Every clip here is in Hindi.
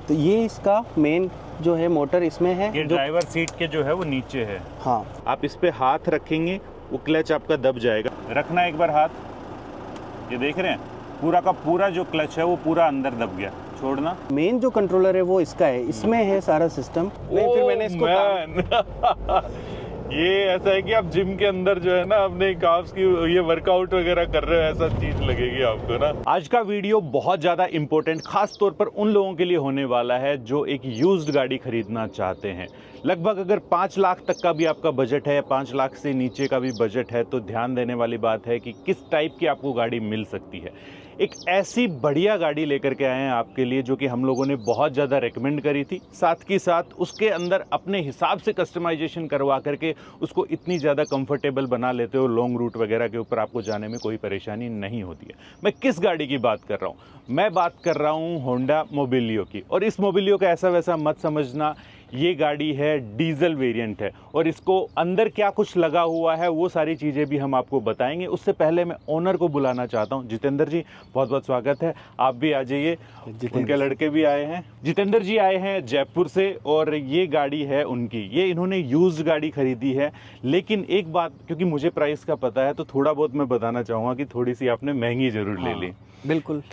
तो ये इसका मेन जो है मोटर इसमें है, ये ड्राइवर सीट के जो है वो नीचे है। हाँ, आप इस पे हाथ रखेंगे वो क्लच आपका दब जाएगा। रखना एक बार हाथ, ये देख रहे हैं पूरा का पूरा जो क्लच है वो पूरा अंदर दब गया। छोड़ना। मेन जो कंट्रोलर है वो इसका है, इसमें है सारा सिस्टम। फिर मैंने इसको ये ऐसा है कि आप जिम के अंदर जो है ना अपने काफ्स की ये वर्कआउट वगैरह कर रहे हो, ऐसा चीज लगेगी आपको ना। आज का वीडियो बहुत ज्यादा इंपॉर्टेंट खास तौर पर उन लोगों के लिए होने वाला है जो एक यूज्ड गाड़ी खरीदना चाहते हैं। लगभग अगर 5 लाख तक का भी आपका बजट है, 5 लाख से नीचे का भी बजट है, तो ध्यान देने वाली बात है कि किस टाइप की आपको गाड़ी मिल सकती है। एक ऐसी बढ़िया गाड़ी लेकर के आए हैं आपके लिए जो कि हम लोगों ने बहुत ज़्यादा रेकमेंड करी थी, साथ ही साथ उसके अंदर अपने हिसाब से कस्टमाइजेशन करवा करके उसको इतनी ज़्यादा कंफर्टेबल बना लेते हो, लॉन्ग रूट वगैरह के ऊपर आपको जाने में कोई परेशानी नहीं होती है। मैं किस गाड़ी की बात कर रहा हूँ? मैं बात कर रहा हूँ होंडा मोबिलियो की। और इस मोबिलियो का ऐसा वैसा मत समझना, ये गाड़ी है डीजल वेरिएंट है और इसको अंदर क्या कुछ लगा हुआ है वो सारी चीज़ें भी हम आपको बताएंगे। उससे पहले मैं ओनर को बुलाना चाहता हूँ। जितेंद्र जी, बहुत बहुत स्वागत है, आप भी आ जाइए। उनके लड़के भी आए हैं। जितेंद्र जी आए हैं जयपुर से और ये गाड़ी है उनकी। ये इन्होंने यूज्ड गाड़ी खरीदी है, लेकिन एक बात, क्योंकि मुझे प्राइस का पता है तो थोड़ा बहुत मैं बताना चाहूँगा कि थोड़ी सी आपने महंगी ज़रूर ले ली। बिल्कुल,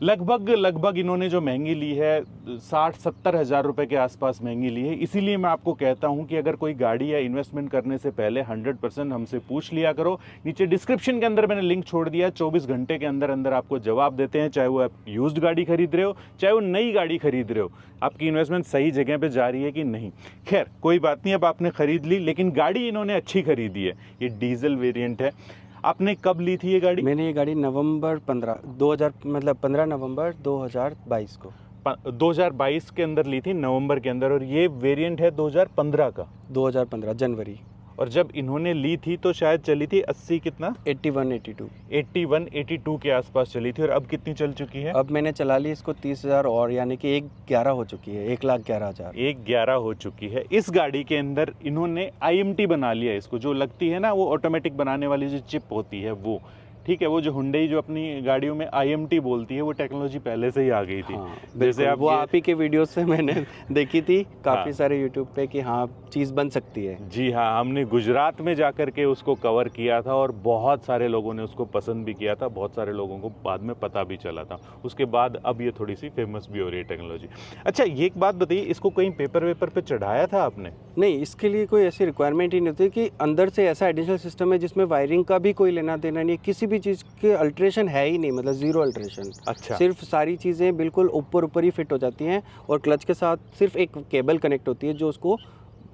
लगभग इन्होंने जो महंगी ली है 60-70 हज़ार रुपए के आसपास महंगी ली है। इसीलिए मैं आपको कहता हूं कि अगर कोई गाड़ी या इन्वेस्टमेंट करने से पहले 100% हमसे पूछ लिया करो। नीचे डिस्क्रिप्शन के अंदर मैंने लिंक छोड़ दिया है, 24 घंटे के अंदर अंदर आपको जवाब देते हैं, चाहे वो आप यूज्ड गाड़ी खरीद रहे हो, चाहे वो नई गाड़ी खरीद रहे हो, आपकी इन्वेस्टमेंट सही जगह पर जा रही है कि नहीं। खैर कोई बात नहीं, अब आपने खरीद ली, लेकिन गाड़ी इन्होंने अच्छी खरीदी है। ये डीजल वेरियंट है। आपने कब ली थी ये गाड़ी? मैंने ये गाड़ी नवंबर 15 नवंबर 2022 को 2022 के अंदर ली थी, नवंबर के अंदर। और ये वेरिएंट है 2015 का, 2015 जनवरी। और जब इन्होंने ली थी तो शायद चली थी 80 कितना 81-82 के आसपास चली थी। और अब कितनी चल चुकी है? अब मैंने चला ली इसको 30,000 और, यानी कि 1,11 हो चुकी है, 1,11,000 1,11 हो चुकी है। इस गाड़ी के अंदर इन्होंने IMT बना लिया इसको, जो लगती है ना वो ऑटोमेटिक बनाने वाली जो चिप होती है वो, ठीक है। वो जो हुंडई जो अपनी गाड़ियों में IMT बोलती है वो टेक्नोलॉजी पहले से ही आ गई थी। हाँ, जैसे आप वो आप ही के वीडियो से मैंने देखी थी काफ़ी हाँ, सारे यूट्यूब पे कि हाँ चीज़ बन सकती है। जी हाँ, हमने गुजरात में जाकर के उसको कवर किया था और बहुत सारे लोगों ने उसको पसंद भी किया था, बहुत सारे लोगों को बाद में पता भी चला था। उसके बाद अब ये थोड़ी सी फेमस भी हो रही है टेक्नोलॉजी। अच्छा, ये एक बात बताइए, इसको कहीं पेपर वेपर पे चढ़ाया था आपने? नहीं, इसके लिए कोई ऐसी रिक्वायरमेंट ही नहीं होती कि अंदर से ऐसा एडिशनल सिस्टम है जिसमें वायरिंग का भी कोई लेना देना नहीं है, किसी भी चीज़ के अल्ट्रेशन है ही नहीं, मतलब जीरो अल्ट्रेशन। अच्छा, सिर्फ सारी चीज़ें बिल्कुल ऊपर ही फिट हो जाती हैं और क्लच के साथ सिर्फ एक केबल कनेक्ट होती है जो उसको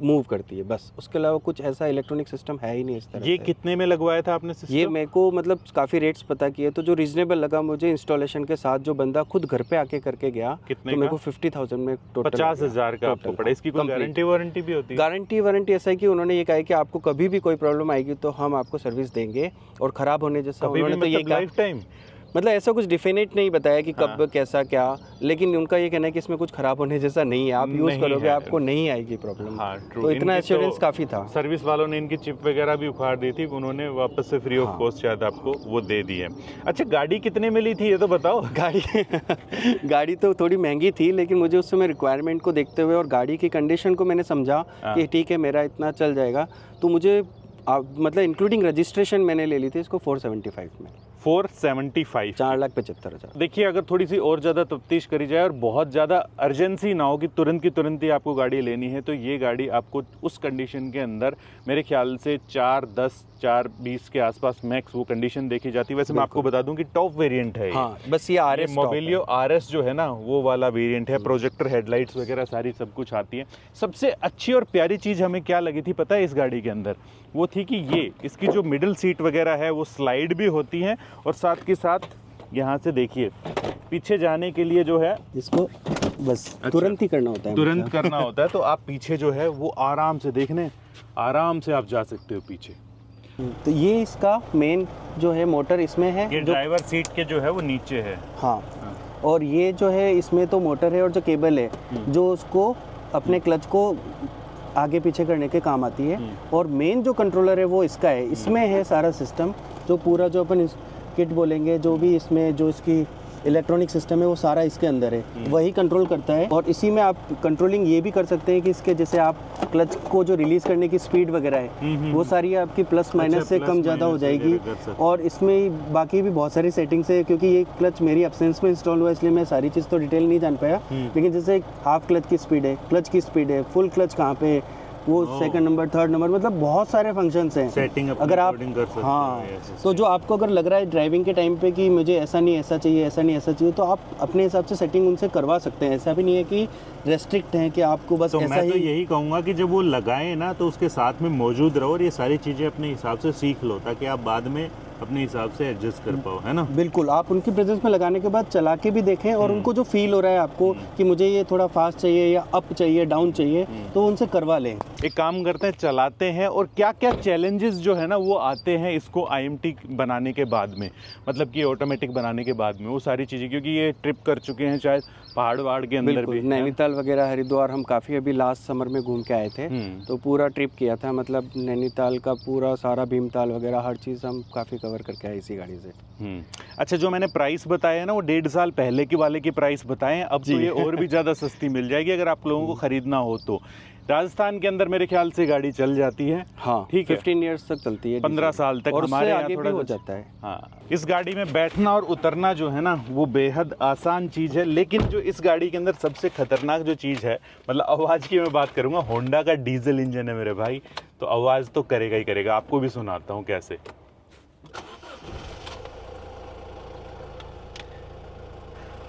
मूव करती है, बस। उसके अलावा कुछ ऐसा इलेक्ट्रॉनिक सिस्टम है ही नहीं इस तरह ये से। कितने में लगवाया था आपने सिस्टम? ये मेरे को मतलब काफ़ी रेट्स पता किए, तो जो रीजनेबल लगा मुझे इंस्टॉलेशन के साथ, जो बंदा खुद घर पे आके करके गया, कितने तो मेरे का? को 50,000 में टोटल 50,000 का आपको पड़ा। इसकी कोई complete। गारंटी वारंटी भी होती है? गारंटी वारंटी ऐसा है कि उन्होंने ये कहा है कि आपको कभी भी कोई प्रॉब्लम आएगी तो हम आपको सर्विस देंगे, और ख़राब होने जैसा कभी उन्होंने भी तो ये मतलब लाइफ टाइम? मतलब ऐसा कुछ डिफिनेट नहीं बताया कि कब हाँ। कैसा क्या, लेकिन उनका ये कहना है कि इसमें कुछ खराब होने जैसा नहीं है, आप यूज़ नहीं करोगे है। आपको नहीं आएगी प्रॉब्लम। हाँ, ट्रू। तो इतना इनकी एश्योरेंस काफ़ी था। सर्विस वालों ने इनकी चिप वगैरह भी उखाड़ दी थी, उन्होंने वापस से फ्री ऑफ हाँ। कॉस्ट शायद आपको वो दे दी है। अच्छा, गाड़ी कितने में ली थी ये तो बताओ? गाड़ी तो थोड़ी महंगी थी, लेकिन मुझे उस समय रिक्वायरमेंट को देखते हुए और गाड़ी की कंडीशन को मैंने समझा कि ठीक है मेरा इतना चल जाएगा, तो मुझे मतलब इंक्लूडिंग रजिस्ट्रेशन मैंने ले ली थी इसको 475 में। 475, 4,75,000। देखिए, अगर थोड़ी सी और ज़्यादा तफ्तीश करी जाए और बहुत ज़्यादा अर्जेंसी ना हो कि तुरंत की तुरंत ही आपको गाड़ी लेनी है, तो ये गाड़ी आपको उस कंडीशन के अंदर मेरे ख्याल से 4,10, 4,20 के आसपास मैक्स वो कंडीशन देखी जाती है। वैसे मैं आपको बता दूं कि टॉप वेरिएंट है। हाँ, बस ये RS मोबिलियो RS जो है ना वो वाला वेरिएंट है। प्रोजेक्टर हेडलाइट्स वगैरह सारी सब कुछ आती है। सबसे अच्छी और प्यारी चीज़ हमें क्या लगी थी पता है इस गाड़ी के अंदर? वो थी कि ये इसकी जो मिडिल सीट वगैरह है वो स्लाइड भी होती हैं, और साथ के साथ यहाँ से देखिए पीछे जाने के लिए जो है इसको बस तुरंत ही करना होता है, तुरंत करना होता है, तो आप पीछे जो है वो आराम से देखने आराम से आप जा सकते हो पीछे। तो ये इसका मेन जो है मोटर इसमें है, ये ड्राइवर सीट के जो है वो नीचे है। हाँ, और ये जो है इसमें तो मोटर है और जो केबल है जो उसको अपने क्लच को आगे पीछे करने के काम आती है। और मेन जो कंट्रोलर है वो इसका है, इसमें है सारा सिस्टम, जो पूरा जो अपन किट बोलेंगे, जो भी इसमें जो इसकी इलेक्ट्रॉनिक सिस्टम है वो सारा इसके अंदर है, वही कंट्रोल करता है। और इसी में आप कंट्रोलिंग ये भी कर सकते हैं कि इसके जैसे आप क्लच को जो रिलीज करने की स्पीड वगैरह है वो सारी आपकी प्लस माइनस से कम ज़्यादा हो जाएगी। और इसमें बाकी भी बहुत सारी सेटिंग्स है, क्योंकि ये क्लच मेरी एब्सेंस में इंस्टॉल हुआ इसलिए मैं सारी चीज़ तो डिटेल नहीं जान पाया। लेकिन जैसे हाफ क्लच की स्पीड है, क्लच की स्पीड है, फुल क्लच कहाँ पे है, वो सेकंड नंबर, थर्ड नंबर, मतलब बहुत सारे फंक्शंस हैं। सेटिंग अगर आप कर सकते हाँ हैं। तो जो आपको अगर लग रहा है ड्राइविंग के टाइम पे कि मुझे ऐसा नहीं ऐसा चाहिए, ऐसा नहीं ऐसा चाहिए, तो आप अपने हिसाब से सेटिंग उनसे करवा सकते हैं। ऐसा भी नहीं है कि रेस्ट्रिक्ट है कि आपको बस तो ऐसा मैं तो ही। यही कहूँगा कि जब वो लगाएं ना तो उसके साथ में मौजूद रहो और ये सारी चीज़ें अपने हिसाब से सीख लो, ताकि आप बाद में अपने हिसाब से एडजस्ट कर पाओ, है ना। बिल्कुल, आप उनकी प्रेजेंस में लगाने के बाद चला के भी देखें और उनको जो फील हो रहा है आपको कि मुझे ये थोड़ा फास्ट चाहिए या अप चाहिए, डाउन चाहिए, तो उनसे करवा लें। एक काम करते हैं, चलाते हैं और क्या क्या चैलेंजेस जो है ना वो आते हैं इसको IMT बनाने के बाद में, मतलब कि ऑटोमेटिक बनाने के बाद में, वो सारी चीज़ें, क्योंकि ये ट्रिप कर चुके हैं शायद पहाड़ वहाड़ के अंदर भी। नैनीताल वगैरह, हरिद्वार हम काफ़ी अभी लास्ट समर में घूम के आए थे, तो पूरा ट्रिप किया था, मतलब नैनीताल का पूरा सारा भीमताल वगैरह हर चीज़ हम काफ़ी कवर करके आए इसी गाड़ी से। अच्छा, जो मैंने प्राइस बताया ना वो 1.5 साल पहले के वाले की प्राइस बताएं, अब तो ये और भी ज़्यादा सस्ती मिल जाएगी अगर आप लोगों को ख़रीदना हो तो। राजस्थान के अंदर मेरे ख्याल से गाड़ी चल जाती है। हाँ, ठीक है, 15 ईयर्स तक चलती है, 15 साल तक, और हमारे यहाँ आगे थोड़ा भी हो जाता है। हाँ, इस गाड़ी में बैठना और उतरना जो है ना वो बेहद आसान चीज़ है, लेकिन जो इस गाड़ी के अंदर सबसे खतरनाक जो चीज़ है, मतलब आवाज़ की मैं बात करूँगा, होंडा का डीजल इंजन है मेरे भाई, तो आवाज़ तो करेगा ही करेगा। आपको भी सुनाता हूँ कैसे।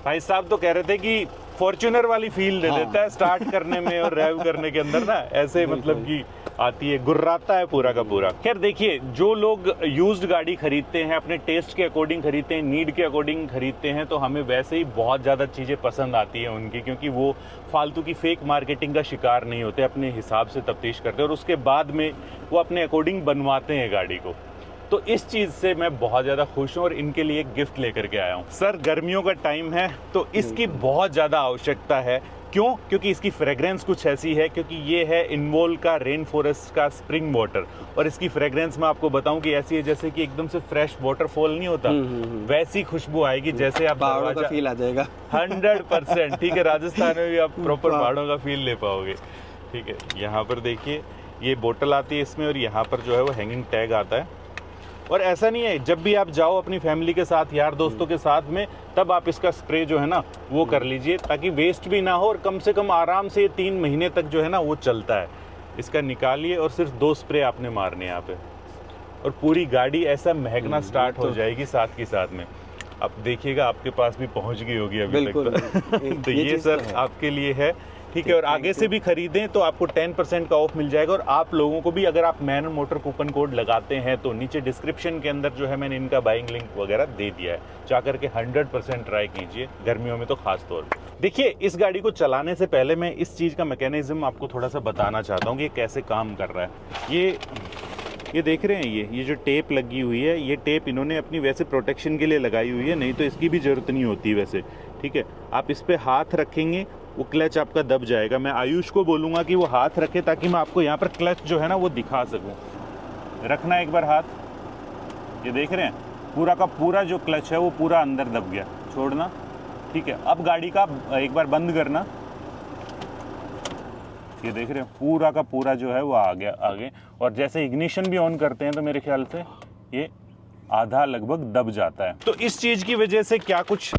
भाई साहब तो कह रहे थे कि फॉर्च्यूनर वाली फील दे देता है स्टार्ट करने में और ड्राइव करने के अंदर ना, ऐसे मतलब कि आती है, गुर्राता है पूरा का पूरा। खैर देखिए, जो लोग यूज्ड गाड़ी खरीदते हैं अपने टेस्ट के अकॉर्डिंग खरीदते हैं, नीड के अकॉर्डिंग खरीदते हैं, तो हमें वैसे ही बहुत ज़्यादा चीज़ें पसंद आती हैं उनकी, क्योंकि वो फालतू की फेक मार्केटिंग का शिकार नहीं होते, अपने हिसाब से तफ्तीश करते हैं और उसके बाद में वो अपने अकॉर्डिंग बनवाते हैं गाड़ी को। तो इस चीज़ से मैं बहुत ज़्यादा खुश हूँ और इनके लिए एक गिफ्ट लेकर के आया हूँ। सर, गर्मियों का टाइम है तो इसकी बहुत ज़्यादा आवश्यकता है। क्यों? क्योंकि इसकी फ्रेग्रेंस कुछ ऐसी है, क्योंकि ये है इनवोल का रेन फॉरेस्ट का स्प्रिंग वाटर, और इसकी फ्रेग्रेंस मैं आपको बताऊं कि ऐसी है जैसे कि एकदम से फ्रेश वाटरफॉल नहीं होता, वैसी खुशबू आएगी जैसे आप पहाड़ों का फील आ जाएगा। 100%। ठीक है, राजस्थान में भी आप प्रॉपर पहाड़ों का फील ले पाओगे। ठीक है, यहाँ पर देखिए ये बोतल आती है इसमें, और यहाँ पर जो है वो हैंगिंग टैग आता है। और ऐसा नहीं है, जब भी आप जाओ अपनी फैमिली के साथ, यार दोस्तों के साथ में, तब आप इसका स्प्रे जो है ना वो कर लीजिए, ताकि वेस्ट भी ना हो और कम से कम आराम से 3 महीने तक जो है ना वो चलता है। इसका निकालिए और सिर्फ 2 स्प्रे आपने मारने यहाँ पे, और पूरी गाड़ी ऐसा महकना स्टार्ट हो जाएगी साथ के साथ में। अब देखिएगा आपके पास भी पहुँच गई होगी अभी तक तो ये सर आपके लिए है। ठीक है, और आगे से भी खरीदें तो आपको 10% का ऑफ मिल जाएगा। और आप लोगों को भी, अगर आप मैन मोटर कूपन कोड लगाते हैं तो नीचे डिस्क्रिप्शन के अंदर जो है मैंने इनका बाइंग लिंक वगैरह दे दिया है, जाकर के 100% ट्राई कीजिए, गर्मियों में तो खास तौर पर। देखिए, इस गाड़ी को चलाने से पहले मैं इस चीज़ का मैकेनिज्म आपको थोड़ा सा बताना चाहता हूँ कि ये कैसे काम कर रहा है। ये देख रहे हैं, ये जो टेप लगी हुई है, ये टेप इन्होंने अपनी वैसे प्रोटेक्शन के लिए लगाई हुई है, नहीं तो इसकी भी ज़रूरत नहीं होती वैसे। ठीक है, आप इस पर हाथ रखेंगे, वो क्लच आपका दब जाएगा। मैं आयुष को बोलूँगा कि वो हाथ रखे, ताकि मैं आपको यहाँ पर क्लच जो है ना वो दिखा सकूँ। रखना एक बार हाथ, ये देख रहे हैं पूरा का पूरा जो क्लच है वो पूरा अंदर दब गया, छोड़ना। ठीक है, अब गाड़ी का एक बार बंद करना, ये देख रहे हैं पूरा का पूरा जो है वो आ गया आगे। और जैसे इग्निशन भी ऑन करते हैं तो मेरे ख्याल से ये आधा लगभग दब जाता है। तो इस चीज़ की वजह से क्या कुछ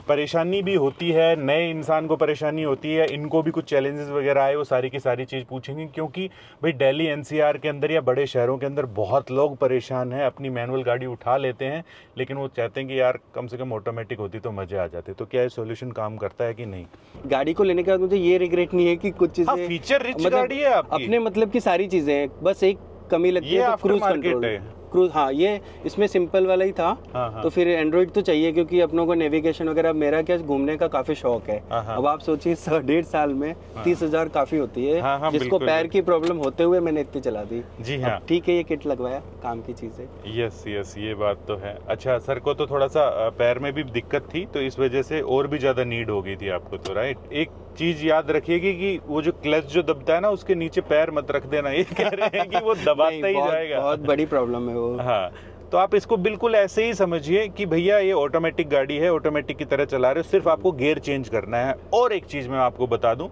परेशानी भी होती है, नए इंसान को परेशानी होती है, इनको भी कुछ चैलेंजेस वगैरह आए, वो सारी की सारी चीज़ पूछेंगे। क्योंकि भाई दिल्ली NCR के अंदर या बड़े शहरों के अंदर बहुत लोग परेशान हैं, अपनी मैनुअल गाड़ी उठा लेते हैं, लेकिन वो चाहते हैं कि यार कम से कम ऑटोमेटिक होती तो मज़े आ जाते। तो क्या ये सोल्यूशन काम करता है कि नहीं? गाड़ी को लेने के बाद मुझे ये रिग्रेट नहीं है कि कुछ चीज़ें फीचर रिच गाड़ी है आपकी, अपने मतलब की सारी चीज़ें हैं, बस एक कमी लगती है, क्रूज कंट्रोल। क्रूज, हाँ, ये इसमें सिंपल वाला ही था। तो फिर एंड्रॉइड तो चाहिए, क्योंकि अपनों को नेविगेशन वगैरह, मेरा क्या घूमने का काफी शौक है। अब आप सोचिए 1.5 साल में 30,000 काफी होती है, जिसको पैर की प्रॉब्लम होते हुए मैंने इतनी चला दी। जी हाँ, ठीक है, ये किट लगवाया, काम की चीज है। यस, ये बात तो है। अच्छा, सर को तो थोड़ा सा पैर में भी दिक्कत थी, तो इस वजह से और भी ज्यादा नीड हो गई थी आपको, तो राइट। एक चीज याद रखिएगी कि वो जो क्लच जो दबता है ना, उसके नीचे पैर मत रख देना, ये कह रहे हैं कि वो दबाता ही जाएगा। बहुत बड़ी प्रॉब्लम है वो। हाँ, तो आप इसको बिल्कुल ऐसे ही समझिए कि भैया ये ऑटोमेटिक गाड़ी है, ऑटोमेटिक की तरह चला रहे हो, सिर्फ आपको गियर चेंज करना है। और एक चीज़ मैं आपको बता दूं,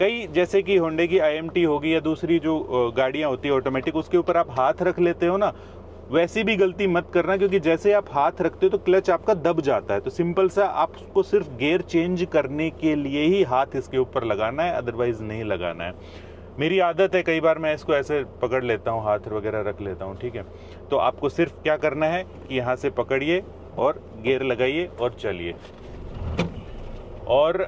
कई जैसे कि होंडे की IMT होगी या दूसरी जो गाड़ियाँ होती है ऑटोमेटिक, उसके ऊपर आप हाथ रख लेते हो ना, वैसी भी गलती मत करना, क्योंकि जैसे आप हाथ रखते हो तो क्लच आपका दब जाता है। तो सिंपल सा आपको सिर्फ गियर चेंज करने के लिए ही हाथ इसके ऊपर लगाना है, अदरवाइज नहीं लगाना है। मेरी आदत है, कई बार मैं इसको ऐसे पकड़ लेता हूँ, हाथ वगैरह रख लेता हूँ, ठीक है। तो आपको सिर्फ क्या करना है कि यहाँ से पकड़िए और गियर लगाइए और चलिए। और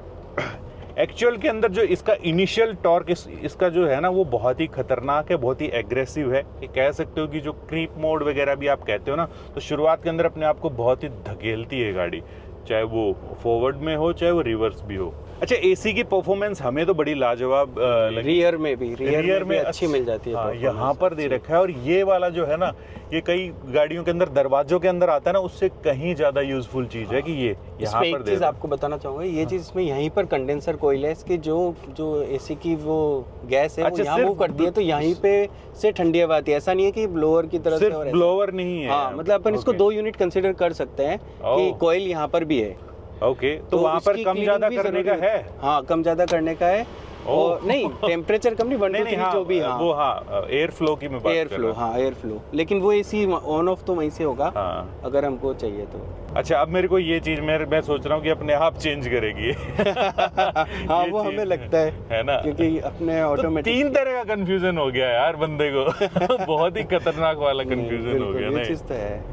एक्चुअल के अंदर जो इसका इनिशियल टॉर्क इसका जो है ना, वो बहुत ही खतरनाक है, बहुत ही एग्रेसिव है। ये कह सकते हो कि जो क्रीप मोड वगैरह भी आप कहते हो ना, तो शुरुआत के अंदर अपने आप को बहुत ही धकेलती है गाड़ी, चाहे वो फॉरवर्ड में हो चाहे वो रिवर्स भी हो। अच्छा, AC की परफॉर्मेंस हमें तो बड़ी लाजवाब लगी। रियर में अच्छी मिल जाती है। हाँ, यहाँ पर दे रखा है। और ये वाला जो है ना, ये कई गाड़ियों के अंदर दरवाजों के अंदर आता है ना, उससे कहीं ज्यादा यूजफुल चीज है कि ये यहाँ पर दे। चीज आपको बताना चाहूंगा, ये चीज इसमें यहीं पर कंडेंसर कोयल है, इसकी जो AC की वो गैस है, वो यहाँ मूव करती है, तो यहीं पे से ठंडी हवा आती है। ऐसा नहीं है कि ब्लोअर की तरह से। सिर्फ ब्लोअर नहीं है। हाँ, मतलब अपन इसको 2 यूनिट कंसिडर कर सकते हैं कि कोयल यहाँ पर भी है। ओके, तो वहाँ पर कम ज्यादा करने का है। हाँ, कम ज्यादा करने का है। और नहीं, टेम्परेचर कम नहीं, 1 2 3 जो भी। हाँ, वो हाँ, एयर फ्लो की मैं बात कर रहा हूँ। हाँ, एयर फ्लो, लेकिन वो AC ऑन ऑफ तो वहीं से होगा। हाँ, अगर हमको चाहिए तो। अच्छा, अब मेरे को ये चीज मैं सोच रहा हूँ कि अपने आप चेंज करेगी। हाँ, वो हमें लगता है ना, क्योंकि अपने ऑटोमेटिक। 3 तरह का कंफ्यूजन हो गया यार बंदे को। बहुत ही खतरनाक वाला कंफ्यूजन हो गया ना। ये चीज तो है,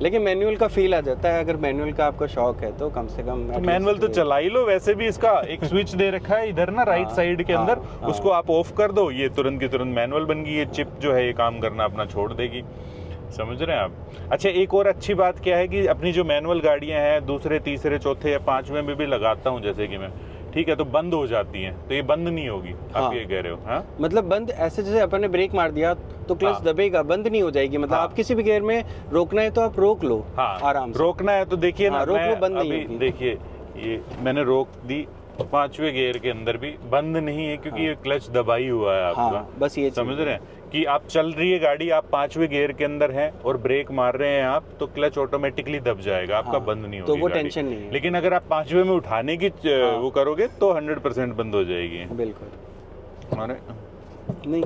लेकिन मैनुअल का फील आ जाता है। अगर मैनुअल का आपको शौक है तो कम से कम मैनुअल तो चला ही लो। वैसे भी इसका एक स्विच दे रखा है इधर ना, राइट साइड के अंदर। उसको आप ऑफ कर दो, ये तुरंत की तुरंत मैनुअल बन गई। ये चिप जो है ये काम करना अपना छोड़ देगी। समझ रहे हैं आप। अच्छा, एक और अच्छी बात क्या है कि अपनी जो मैनुअल गाड़ियां हैं, दूसरे तीसरे चौथे या 5वें में भी लगाता हूँ जैसे कि मैं, ठीक है, तो बंद हो जाती हैं, तो ये बंद नहीं होगी। आप ये कह रहे हो? हाँ, मतलब बंद ऐसे, जैसे अपन ने ब्रेक मार दिया तो क्लच दबेगा, बंद नहीं हो जाएगी। मतलब आप किसी भी गियर में रोकना है तो आप रोक लो। हाँ, आराम से रोकना है तो देखिए ना, रोक लो, बंद नहीं होगी। देखिए, ये मैंने रोक दी 5वें गियर के अंदर भी बंद नहीं है, क्योंकि ये क्लच दबाई हुआ है आपका। बस ये समझ रहे हैं कि आप चल रही है गाड़ी, आप 5वें गियर के अंदर हैं और ब्रेक मार रहे हैं आप, तो क्लच ऑटोमेटिकली दब जाएगा, आपका बंद नहीं होगी। तो वो टेंशन नहीं है। लेकिन अगर आप 5वें में उठाने की वो करोगे तो 100% बंद हो जाएगी। बिल्कुल। हमारे नहीं,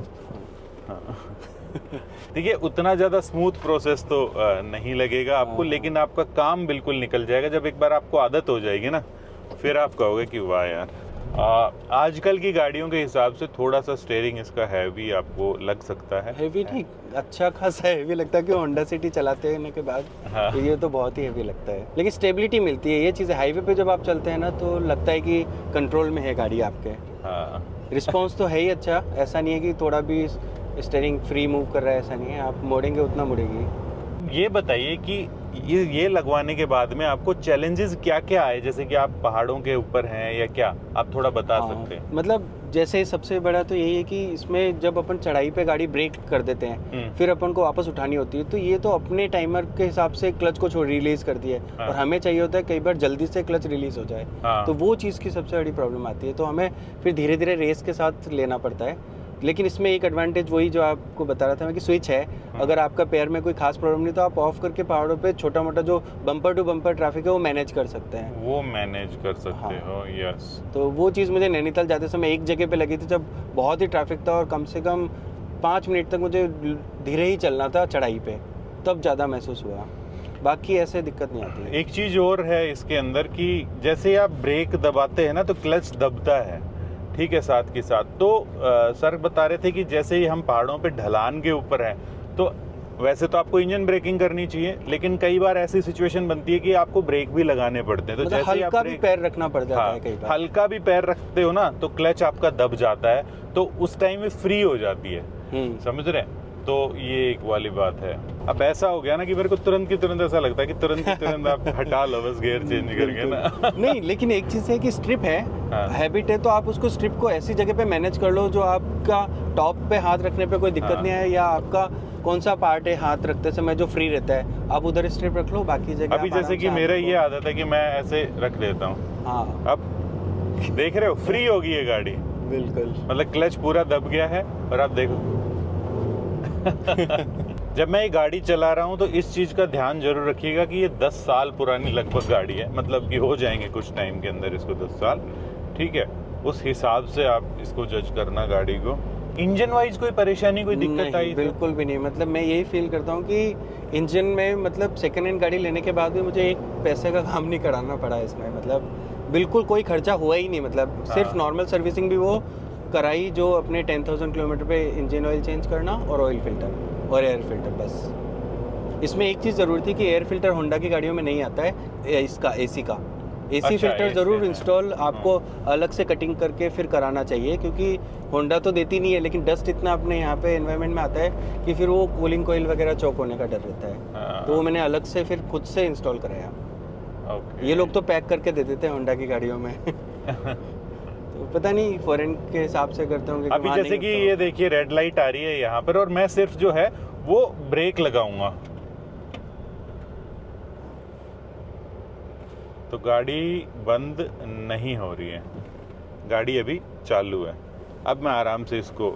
देखिए, उतना ज्यादा स्मूथ प्रोसेस तो नहीं लगेगा आपको, लेकिन आपका काम बिल्कुल निकल जाएगा। जब एक बार आपको आदत हो जाएगी ना, फिर आप कहोगे कि वाह यार। आजकल की गाड़ियों के हिसाब से थोड़ा सा स्टीयरिंग इसका हैवी आपको लग सकता है। हैवी नहीं, अच्छा खासा हैवी लगता है कि होंडा सिटी चलाते हैं के बाद। हाँ। ये तो बहुत ही हैवी लगता है, लेकिन स्टेबिलिटी मिलती है। ये चीज़ हाईवे पे जब आप चलते हैं ना, तो लगता है कि कंट्रोल में है गाड़ी आपके। हाँ, रिस्पॉन्स तो है ही अच्छा। ऐसा नहीं है कि थोड़ा भी स्टीयरिंग फ्री मूव कर रहा है, ऐसा नहीं है। आप मोड़ेंगे उतना मुड़ेगी। ये बताइए कि ये लगवाने के बाद में आपको चैलेंजेस क्या क्या आए, जैसे कि आप पहाड़ों के ऊपर हैं या क्या, आप थोड़ा बता सकते हैं? मतलब जैसे सबसे बड़ा तो यही है कि इसमें जब अपन चढ़ाई पे गाड़ी ब्रेक कर देते हैं, फिर अपन को वापस उठानी होती है, तो ये तो अपने टाइमर के हिसाब से क्लच को रिलीज कर दिया है। और हमें चाहिए होता है कई बार जल्दी से क्लच रिलीज हो जाए। तो वो चीज़ की सबसे बड़ी प्रॉब्लम आती है, तो हमें फिर धीरे धीरे रेस के साथ लेना पड़ता है। लेकिन इसमें एक एडवांटेज वही जो आपको बता रहा था मैं कि स्विच है। अगर आपका पैर में कोई खास प्रॉब्लम नहीं तो आप ऑफ करके पहाड़ों पे छोटा मोटा जो बम्पर टू बम्पर ट्रैफिक है वो मैनेज कर सकते हैं। वो मैनेज कर सकते हो, यस। तो वो चीज़ मुझे नैनीताल जाते समय एक जगह पे लगी थी, जब बहुत ही ट्रैफिक था और कम से कम 5 मिनट तक मुझे धीरे ही चलना था चढ़ाई पे, तब ज़्यादा महसूस हुआ। बाकी ऐसे दिक्कत नहीं आती। एक चीज़ और है इसके अंदर कि जैसे आप ब्रेक दबाते हैं ना, तो क्लच दबता है, ठीक है, साथ के साथ। तो सर बता रहे थे कि जैसे ही हम पहाड़ों पे ढलान के ऊपर हैं, तो वैसे तो आपको इंजन ब्रेकिंग करनी चाहिए, लेकिन कई बार ऐसी सिचुएशन बनती है कि आपको ब्रेक भी लगाने पड़ते हैं। तो मतलब जैसे हल्का आप भी पैर रखना पड़ जाता है कई बार। हल्का भी पैर रखते हो ना, तो क्लच आपका दब जाता है, तो उस टाइम में फ्री हो जाती है। समझ रहे हैं? तो ये एक वाली बात है। अब ऐसा हो गया ना कि मेरे को तुरंत की तुरंत ऐसा लगता है कि तुरंत की तुरंत आप हटा लो बस गियर चेंज करके ना। नहीं, लेकिन एक चीज़ है कि स्ट्रिप है, हैबिट है, तो आप उसको स्ट्रिप को ऐसी जगह पे मैनेज कर लो जो आपका टॉप पे हाथ रखने पे कोई दिक्कत नहीं है, या आपका कौन सा पार्ट है हाथ रखते समय जो फ्री रहता है, आप उधर स्ट्रिप रख लो, बाकी जगह अभी जैसे कि मेरा ये आदत है कि मैं ऐसे रख देता हूँ। हाँ, अब देख रहे हो, फ्री होगी ये गाड़ी, बिल्कुल। मतलब क्लच पूरा दब गया है और आप देखो। जब मैं ये गाड़ी चला रहा हूँ तो इस चीज़ का ध्यान जरूर रखिएगा कि ये 10 साल पुरानी लगभग गाड़ी है, मतलब कि हो जाएंगे कुछ टाइम के अंदर इसको 10 साल, ठीक है। उस हिसाब से आप इसको जज करना गाड़ी को। इंजन वाइज कोई परेशानी, कोई दिक्कत आई? बिल्कुल भी नहीं, मतलब मैं यही फील करता हूँ कि इंजन में मतलब सेकेंड हैंड गाड़ी लेने के बाद भी मुझे एक पैसे का काम नहीं कराना पड़ा इसमें, मतलब बिल्कुल कोई खर्चा हुआ ही नहीं, मतलब सिर्फ नॉर्मल सर्विसिंग भी वो कराई जो अपने 10,000 किलोमीटर पे इंजन ऑयल चेंज करना और ऑयल फिल्टर और एयर फिल्टर, बस। इसमें एक चीज़ ज़रूर थी कि एयर फिल्टर होंडा की गाड़ियों में नहीं आता है, इसका एसी का एसी फिल्टर ज़रूर इंस्टॉल आपको अलग से कटिंग करके फिर कराना चाहिए, क्योंकि होंडा तो देती नहीं है, लेकिन डस्ट इतना अपने यहाँ पे एनवायरनमेंट में आता है कि फिर वो कूलिंग कोयल वगैरह चौक होने का डर रहता है, तो वो मैंने अलग से फिर खुद से इंस्टॉल कराया। ये लोग तो पैक करके दे देते हैं होंडा की गाड़ियों में तो पता नहीं फॉरेन के हिसाब से करते होंगे। अभी जैसे कि ये देखिए रेड लाइट आ रही है यहाँ पर और मैं सिर्फ जो है वो ब्रेक लगाऊंगा तो गाड़ी बंद नहीं हो रही है, गाड़ी अभी चालू है। अब मैं आराम से इसको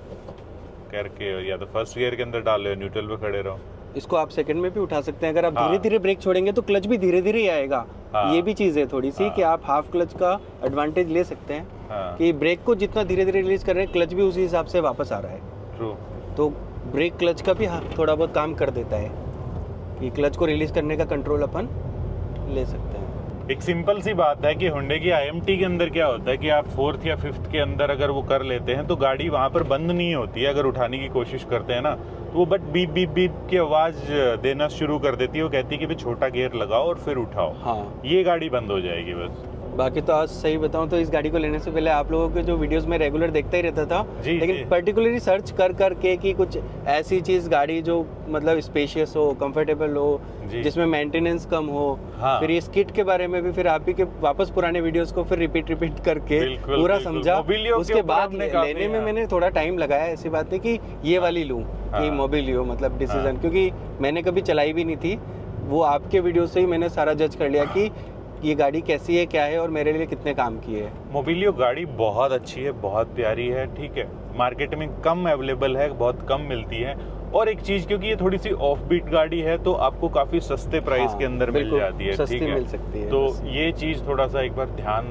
करके या तो फर्स्ट गियर के अंदर डाल लो, न्यूट्रल पे खड़े रहो। इसको आप सेकंड में भी उठा सकते हैं, अगर आप धीरे धीरे ब्रेक छोड़ेंगे तो क्लच भी धीरे धीरे ही आएगा। ये भी चीज़ है थोड़ी सी कि आप हाफ क्लच का एडवांटेज ले सकते हैं कि ब्रेक को जितना धीरे धीरे रिलीज कर रहे हैं क्लच भी उसी हिसाब से वापस आ रहा है। ट्रू। तो ब्रेक क्लच का भी थोड़ा बहुत काम कर देता है कि क्लच को रिलीज करने का कंट्रोल अपन ले सकते हैं। एक सिंपल सी बात है कि होंडे की IMT के अंदर क्या होता है कि आप 4th या 5th के अंदर अगर वो कर लेते हैं तो गाड़ी वहाँ पर बंद नहीं होती है। अगर उठाने की कोशिश करते हैं ना तो वो बट बीप बीप बीप की आवाज़ देना शुरू कर देती है। वो कहती है कि भाई छोटा गियर लगाओ और फिर उठाओ। हाँ, ये गाड़ी बंद हो जाएगी बस। बाकी तो आज सही बताऊं तो इस गाड़ी को लेने से पहले आप लोगों के जो वीडियोस में रेगुलर देखता ही रहता था, लेकिन पर्टिकुलरली सर्च कर करके कि कुछ ऐसी चीज़ गाड़ी जो मतलब स्पेशियस हो, कंफर्टेबल हो, जिसमें मेंटेनेंस कम हो। फिर इस किट के बारे में भी फिर आप ही के वापस पुराने वीडियोस को फिर रिपीट करके पूरा समझा। उसके बाद लेने में मैंने थोड़ा टाइम लगाया, ऐसी बात नहीं कि ये वाली लूँ कि मोबिलियो मतलब डिसीजन, क्योंकि मैंने कभी चलाई भी नहीं थी। वो आपके वीडियो से ही मैंने सारा जज कर लिया कि ये गाड़ी कैसी है, क्या है और मेरे लिए कितने काम की है। मोबिलियो गाड़ी बहुत अच्छी है, बहुत प्यारी है, ठीक है। मार्केट में कम अवेलेबल है, बहुत कम मिलती है। और एक चीज क्योंकि ये थोड़ी सी ऑफ बीट गाड़ी है तो आपको काफी सस्ते प्राइस के अंदर मिल जाती है, ठीक है, मिल सकती है। तो ये चीज थोड़ा सा एक बार ध्यान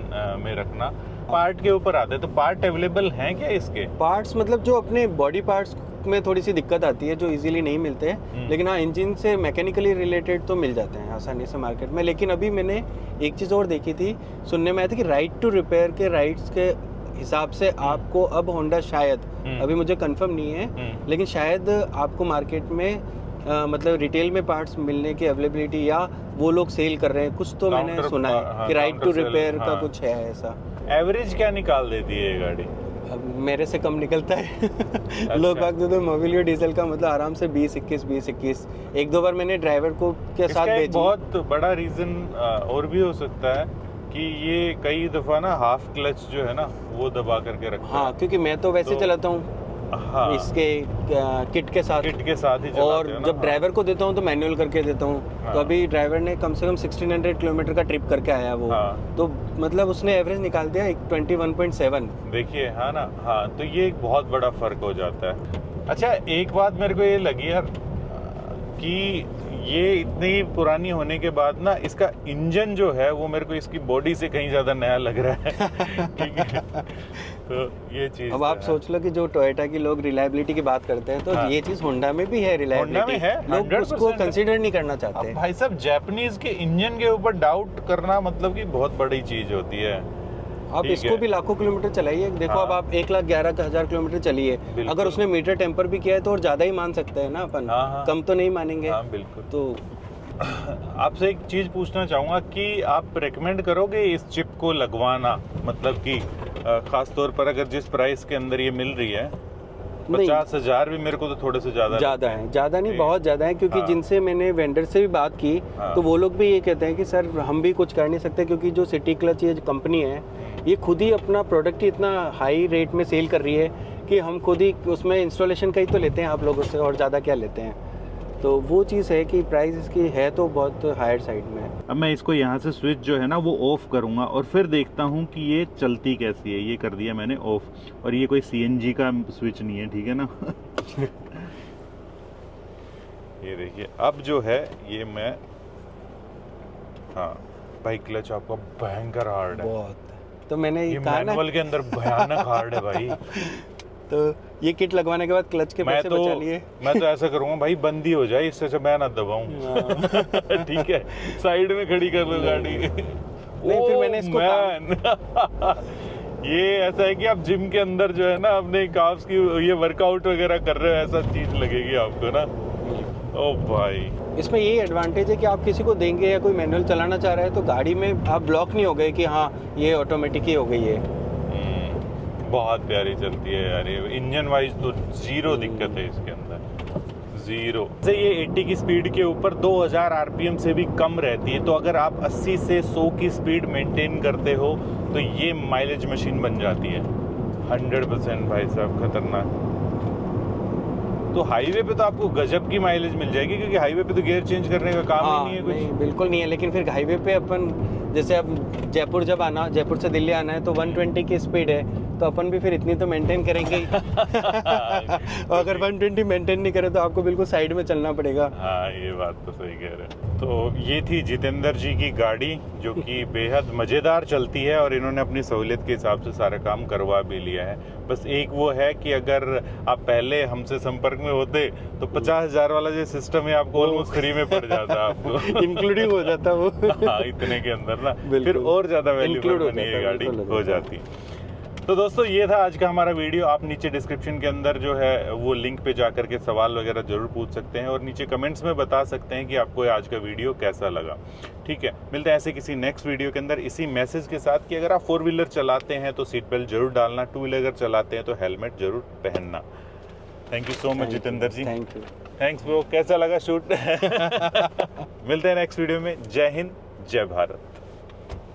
में रखना। पार्ट के ऊपर आते हैं तो पार्ट अवेलेबल हैं क्या इसके? पार्ट्स मतलब जो अपने बॉडी पार्ट्स में थोड़ी सी दिक्कत आती है जो इजीली नहीं मिलते हैं, लेकिन हाँ इंजन से मैकेनिकली रिलेटेड तो मिल जाते हैं आसानी से मार्केट में। लेकिन अभी मैंने एक चीज़ और देखी थी, सुनने में आया था कि राइट टू रिपेयर के राइट्स के हिसाब से आपको अब होंडा शायद, अभी मुझे कंफर्म नहीं है, लेकिन शायद आपको मार्केट में मतलब रिटेल में पार्ट्स मिलने की अवेलेबिलिटी या वो लोग सेल कर रहे हैं कुछ, तो मैंने सुना है कि राइट टू रिपेयर का कुछ है ऐसा। एवरेज क्या निकाल देती है ये गाड़ी? अब मेरे से कम निकलता है अच्छा। लोग बात तो मोबिलियो डीजल का मतलब आराम से 20-21 एक दो बार मैंने ड्राइवर को के साथ भेजी। बहुत बड़ा रीजन और भी हो सकता है कि ये कई दफा ना हाफ क्लच जो है ना वो दबा करके रखता है। हाँ, क्योंकि मैं तो वैसे चलाता हूँ इसके किट के साथ ही, और जब ड्राइवर को देता हूँ तो मैनुअल करके देता हूँ। तो अभी ड्राइवर ने कम से कम 1600 किलोमीटर का ट्रिप करके आया वो, तो मतलब उसने एवरेज निकाल दिया 21.7। देखिए, हाँ ना, हाँ, तो ये एक बहुत बड़ा फर्क हो जाता है। अच्छा, एक बात मेरे को ये लगी यार कि ये इतनी पुरानी होने के बाद ना इसका इंजन जो है वो मेरे को इसकी बॉडी से कहीं ज्यादा नया लग रहा है ठीक है, तो ये चीज अब आप सोच लो कि जो टोयोटा की लोग रिलायबिलिटी की बात करते हैं तो ये चीज होंडा में भी है, रिलायबिलिटी लोग उसको कंसीडर नहीं करना चाहते। भाई साहब, जापानीज के इंजन के ऊपर डाउट करना मतलब कि बहुत बड़ी चीज होती है। आप इसको भी लाखों किलोमीटर चलाइए, देखो अब आप 1,11,000 किलोमीटर चलिए, अगर उसने मीटर टेम्पर भी किया है तो और ज्यादा ही मान सकते हैं ना अपन, कम तो नहीं मानेंगे। बिल्कुल। तो आपसे एक चीज पूछना चाहूंगा कि आप रेकमेंड करोगे इस चिप को लगवाना, मतलब कि खास तौर पर अगर जिस प्राइस के अंदर ये मिल रही है 50,000 भी मेरे को तो थोड़े से ज्यादा है, ज्यादा नहीं, बहुत ज्यादा है, क्योंकि जिनसे मैंने वेंडर से भी बात की तो वो लोग भी ये कहते हैं कि सर हम भी कुछ कर नहीं सकते, क्योंकि जो सिटी क्लच ये कंपनी है ये खुद ही अपना प्रोडक्ट ही इतना हाई रेट में सेल कर रही है कि हम खुद ही उसमें इंस्टॉलेशन का ही तो लेते हैं आप लोगों से, और ज़्यादा क्या लेते हैं। तो वो चीज़ है कि प्राइस इसकी है तो बहुत हायर साइड में है। अब मैं इसको यहाँ से स्विच जो है ना वो ऑफ करूँगा और फिर देखता हूँ कि ये चलती कैसी है। ये कर दिया मैंने ऑफ, और ये कोई CNG का स्विच नहीं है, ठीक है ना ये देखिए अब जो है ये मैं, हाँ भाई क्लच आपका भयंकर हार्ड है बहुत। तो मैंने ये कहा ना, मैनुअल के अंदर भयानक हार्ड है भाई। तो ये किट लगवाने के बाद क्लच के पैसे बचा लिए। मैं तो ऐसा करूंगा भाई, बंदी हो जाए, इससे अच्छा मैं ना दबाऊं। ठीक है, साइड में खड़ी कर लो गाड़ी। नहीं फिर मैंने इसको ये ऐसा है कि आप जिम के अंदर जो है ना अपने काफ्स की ये वर्कआउट वगैरह कर रहे हो, ऐसा चीज लगेगी आपको ना। ओ भाई इसमें यही एडवांटेज है कि आप किसी को देंगे या कोई मैनुअल चलाना चाह रहा है तो गाड़ी में आप ब्लॉक नहीं हो गए कि हाँ ये ऑटोमेटिक ही हो गई है। बहुत प्यारी चलती है यार ये, इंजन वाइज तो जीरो दिक्कत है इसके अंदर, जीरो। जैसे ये 80 की स्पीड के ऊपर 2000 आरपीएम से भी कम रहती है, तो अगर आप 80 से 100 की स्पीड मेंटेन करते हो तो ये माइलेज मशीन बन जाती है 100% भाई साहब, खतरनाक। तो हाईवे पे तो आपको गजब की माइलेज मिल जाएगी, क्योंकि हाईवे पे तो गियर चेंज करने का काम ही नहीं है कुछ। नहीं, बिल्कुल नहीं है। लेकिन फिर हाईवे पे अपन जैसे अब जयपुर से दिल्ली आना है तो 120 की स्पीड है, तो अपन भी फिर इतनी तो मेंटेन करेंगे ही। और अगर 120 मेंटेन नहीं करे तो आपको बिल्कुल साइड में चलना पड़ेगा। हाँ ये बात तो सही कह रहे हैं। तो ये थी जितेंद्र जी की गाड़ी, जो कि बेहद मज़ेदार चलती है और इन्होंने अपनी सहूलियत के हिसाब से सारा काम करवा भी लिया है। बस एक वो है कि अगर आप पहले हमसे संपर्क में होते तो 50,000 वाला जो सिस्टम है आपको ऑलमोस्ट फ्री में पड़ जाता आपको। इंक्लूडिंग हो जाता वो। हाँ इतने के अंदर ना फिर और ज़्यादा वैल्यू बनी ये गाड़ी हो जाती। तो दोस्तों ये था आज का हमारा वीडियो। आप नीचे डिस्क्रिप्शन के अंदर जो है वो लिंक पे जा करके सवाल वगैरह जरूर पूछ सकते हैं और नीचे कमेंट्स में बता सकते हैं कि आपको आज का वीडियो कैसा लगा। ठीक है, मिलते हैं ऐसे किसी नेक्स्ट वीडियो के अंदर इसी मैसेज के साथ कि अगर आप 4 व्हीलर चलाते हैं तो सीट बेल्ट जरूर डालना, 2 व्हीलर अगर चलाते हैं तो हेलमेट जरूर पहनना। Thank you so much Jitendra ji. Thank you. Thanks bro, कैसा लगा शूट। मिलते हैं नेक्स्ट वीडियो में। जय हिंद, जय भारत।